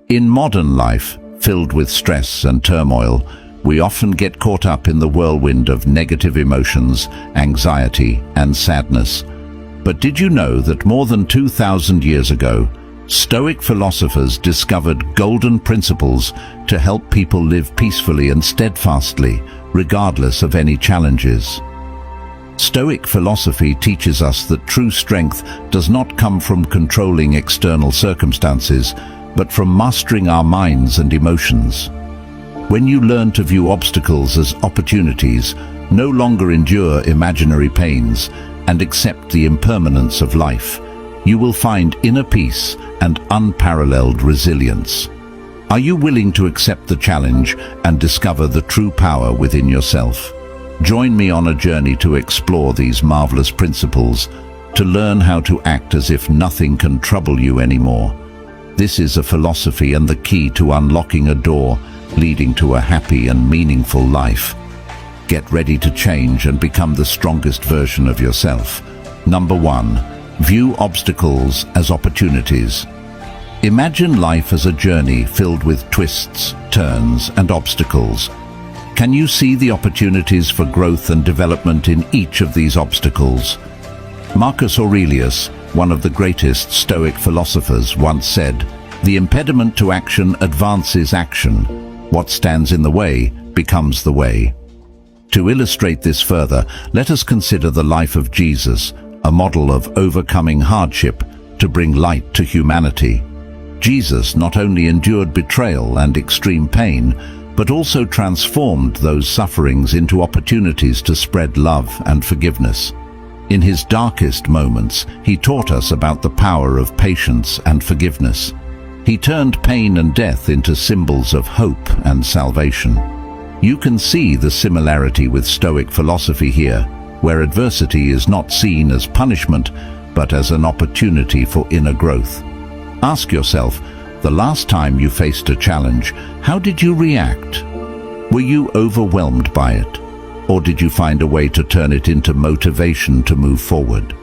In modern life, filled with stress and turmoil, we often get caught up in the whirlwind of negative emotions, anxiety, and sadness. But did you know that more than 2,000 years ago, Stoic philosophers discovered golden principles to help people live peacefully and steadfastly, regardless of any challenges? Stoic philosophy teaches us that true strength does not come from controlling external circumstances, but from mastering our minds and emotions. When you learn to view obstacles as opportunities, no longer endure imaginary pains, and accept the impermanence of life, you will find inner peace and unparalleled resilience. Are you willing to accept the challenge and discover the true power within yourself? Join me on a journey to explore these marvelous principles, to learn how to act as if nothing can trouble you anymore. This is a philosophy and the key to unlocking a door leading to a happy and meaningful life. Get ready to change and become the strongest version of yourself. Number 1. View obstacles as opportunities. Imagine life as a journey filled with twists, turns, and obstacles. Can you see the opportunities for growth and development in each of these obstacles? Marcus Aurelius, one of the greatest Stoic philosophers, once said, "The impediment to action advances action. What stands in the way becomes the way." To illustrate this further, let us consider the life of Jesus, a model of overcoming hardship to bring light to humanity. Jesus not only endured betrayal and extreme pain, but also transformed those sufferings into opportunities to spread love and forgiveness. In his darkest moments, he taught us about the power of patience and forgiveness. He turned pain and death into symbols of hope and salvation. You can see the similarity with Stoic philosophy here, where adversity is not seen as punishment, but as an opportunity for inner growth. Ask yourself, the last time you faced a challenge, how did you react? Were you overwhelmed by it? Or did you find a way to turn it into motivation to move forward?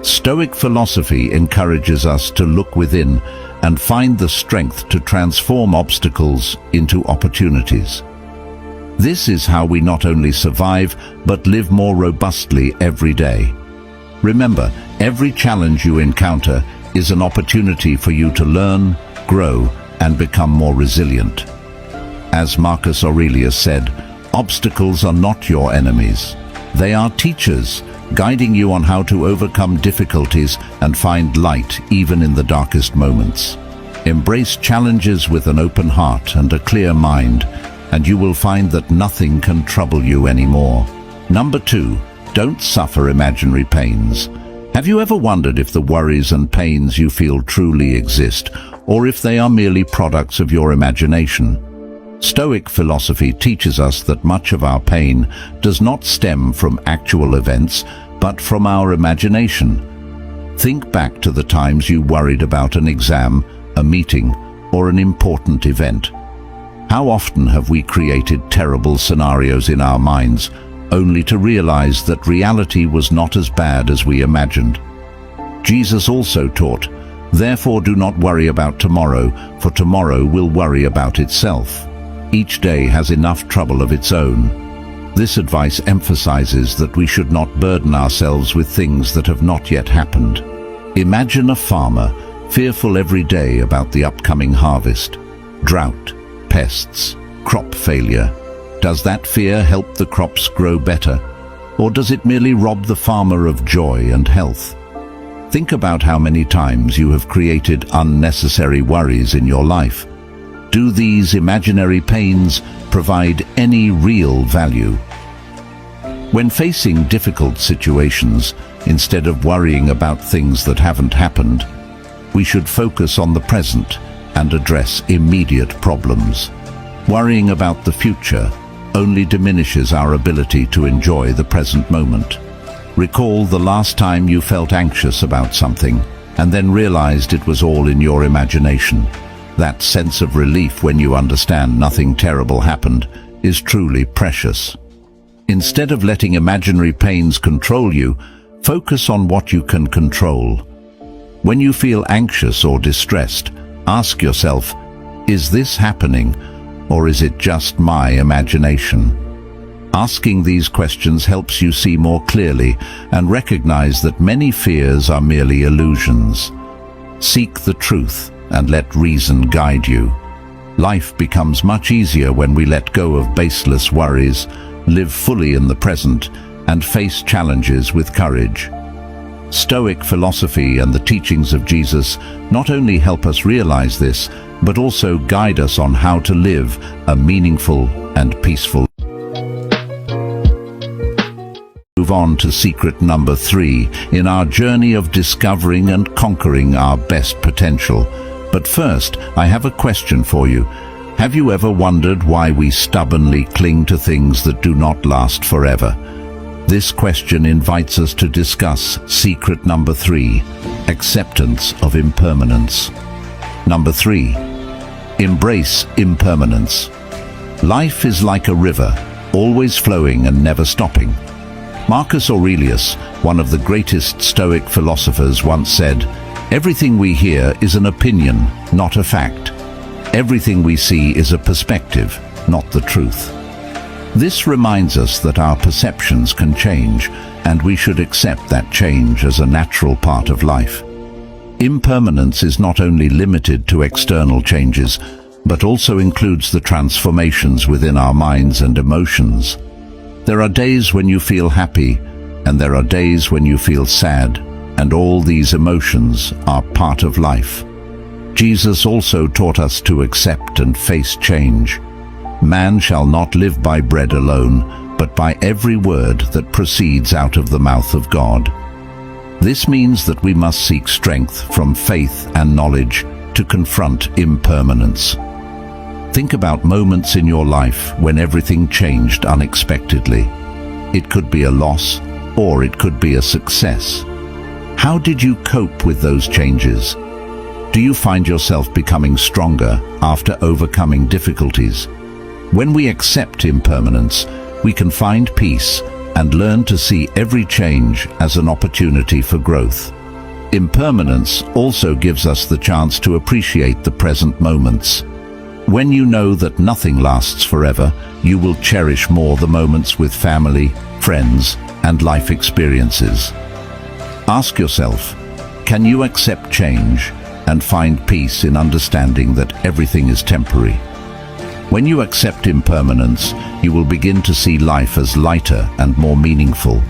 Stoic philosophy encourages us to look within and find the strength to transform obstacles into opportunities. This is how we not only survive, but live more robustly every day. Remember, every challenge you encounter is an opportunity for you to learn, grow, and become more resilient. As Marcus Aurelius said, obstacles are not your enemies. They are teachers, guiding you on how to overcome difficulties and find light even in the darkest moments. Embrace challenges with an open heart and a clear mind, and you will find that nothing can trouble you anymore. Number 2, don't suffer imaginary pains. Have you ever wondered if the worries and pains you feel truly exist, or if they are merely products of your imagination? Stoic philosophy teaches us that much of our pain does not stem from actual events, but from our imagination. Think back to the times you worried about an exam, a meeting, or an important event. How often have we created terrible scenarios in our minds, only to realize that reality was not as bad as we imagined? Jesus also taught, "Therefore do not worry about tomorrow, for tomorrow will worry about itself. Each day has enough trouble of its own." This advice emphasizes that we should not burden ourselves with things that have not yet happened. Imagine a farmer, fearful every day about the upcoming harvest. Drought, pests, crop failure. Does that fear help the crops grow better? Or does it merely rob the farmer of joy and health? Think about how many times you have created unnecessary worries in your life. Do these imaginary pains provide any real value? When facing difficult situations, instead of worrying about things that haven't happened, we should focus on the present and address immediate problems. Worrying about the future only diminishes our ability to enjoy the present moment. Recall the last time you felt anxious about something and then realized it was all in your imagination. That sense of relief when you understand nothing terrible happened is truly precious. Instead of letting imaginary pains control you, focus on what you can control. When you feel anxious or distressed, Ask yourself, is this happening, or is it just my imagination? Asking these questions helps you see more clearly and recognize that many fears are merely illusions. Seek the truth and let reason guide you. Life becomes much easier when we let go of baseless worries, live fully in the present, and face challenges with courage. Stoic philosophy and the teachings of Jesus not only help us realize this, but also guide us on how to live a meaningful and peaceful life. Move on to secret number 3 in our journey of discovering and conquering our best potential. But first, I have a question for you. Have you ever wondered why we stubbornly cling to things that do not last forever? This question invites us to discuss secret number 3, acceptance of impermanence. Number 3, embrace impermanence. Life is like a river, always flowing and never stopping. Marcus Aurelius, one of the greatest Stoic philosophers, once said, "Everything we hear is an opinion, not a fact. Everything we see is a perspective, not the truth." This reminds us that our perceptions can change, and we should accept that change as a natural part of life. Impermanence is not only limited to external changes, but also includes the transformations within our minds and emotions. There are days when you feel happy, and there are days when you feel sad, and all these emotions are part of life. Jesus also taught us to accept and face change. Man shall not live by bread alone, but by every word that proceeds out of the mouth of God. This means that we must seek strength from faith and knowledge to confront impermanence. Think about moments in your life when everything changed unexpectedly. It could be a loss, or it could be a success. How did you cope with those changes? Do you find yourself becoming stronger after overcoming difficulties? When we accept impermanence, we can find peace and learn to see every change as an opportunity for growth. Impermanence also gives us the chance to appreciate the present moments. When you know that nothing lasts forever, you will cherish more the moments with family, friends, and life experiences. Ask yourself, can you accept change and find peace in understanding that everything is temporary? When you accept impermanence, you will begin to see life as lighter and more meaningful.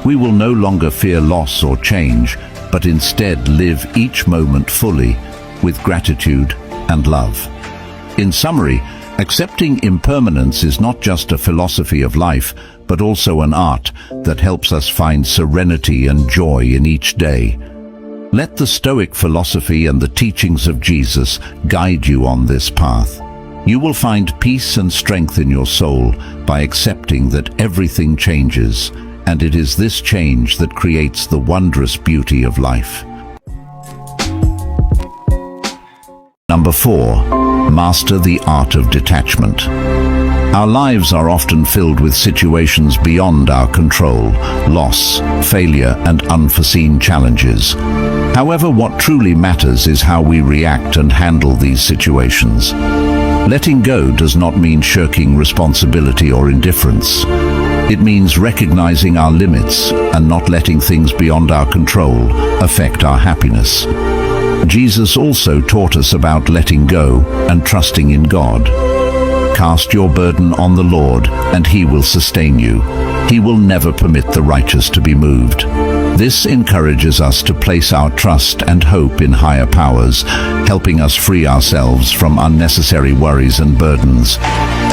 We will no longer fear loss or change, but instead live each moment fully with gratitude and love. In summary, accepting impermanence is not just a philosophy of life, but also an art that helps us find serenity and joy in each day. Let the Stoic philosophy and the teachings of Jesus guide you on this path. You will find peace and strength in your soul by accepting that everything changes, and it is this change that creates the wondrous beauty of life. Number 4, master the art of detachment. Our lives are often filled with situations beyond our control, loss, failure, and unforeseen challenges. However, what truly matters is how we react and handle these situations. Letting go does not mean shirking responsibility or indifference. It means recognizing our limits and not letting things beyond our control affect our happiness. Jesus also taught us about letting go and trusting in God. Cast your burden on the Lord, and He will sustain you. He will never permit the righteous to be moved. This encourages us to place our trust and hope in higher powers, helping us free ourselves from unnecessary worries and burdens.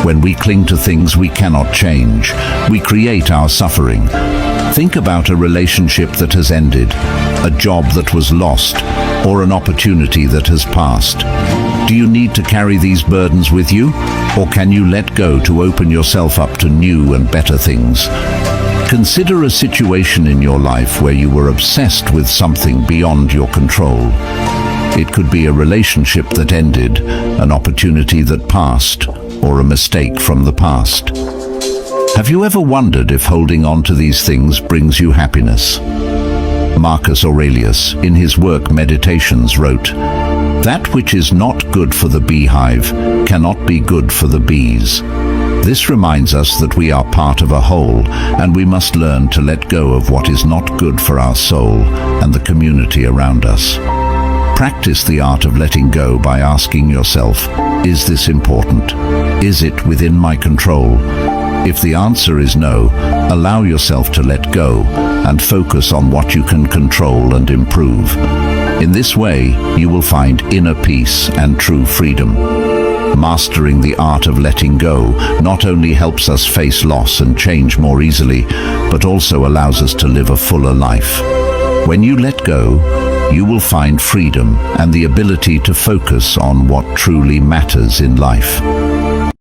When we cling to things we cannot change, we create our suffering. Think about a relationship that has ended, a job that was lost, or an opportunity that has passed. Do you need to carry these burdens with you, or can you let go to open yourself up to new and better things? Consider a situation in your life where you were obsessed with something beyond your control. It could be a relationship that ended, an opportunity that passed, or a mistake from the past. Have you ever wondered if holding on to these things brings you happiness? Marcus Aurelius, in his work Meditations, wrote, That which is not good for the beehive cannot be good for the bees. This reminds us that we are part of a whole, and we must learn to let go of what is not good for our soul and the community around us. Practice the art of letting go by asking yourself, is this important? Is it within my control? If the answer is no, allow yourself to let go and focus on what you can control and improve. In this way, you will find inner peace and true freedom. Mastering the art of letting go not only helps us face loss and change more easily, but also allows us to live a fuller life. When you let go, you will find freedom and the ability to focus on what truly matters in life.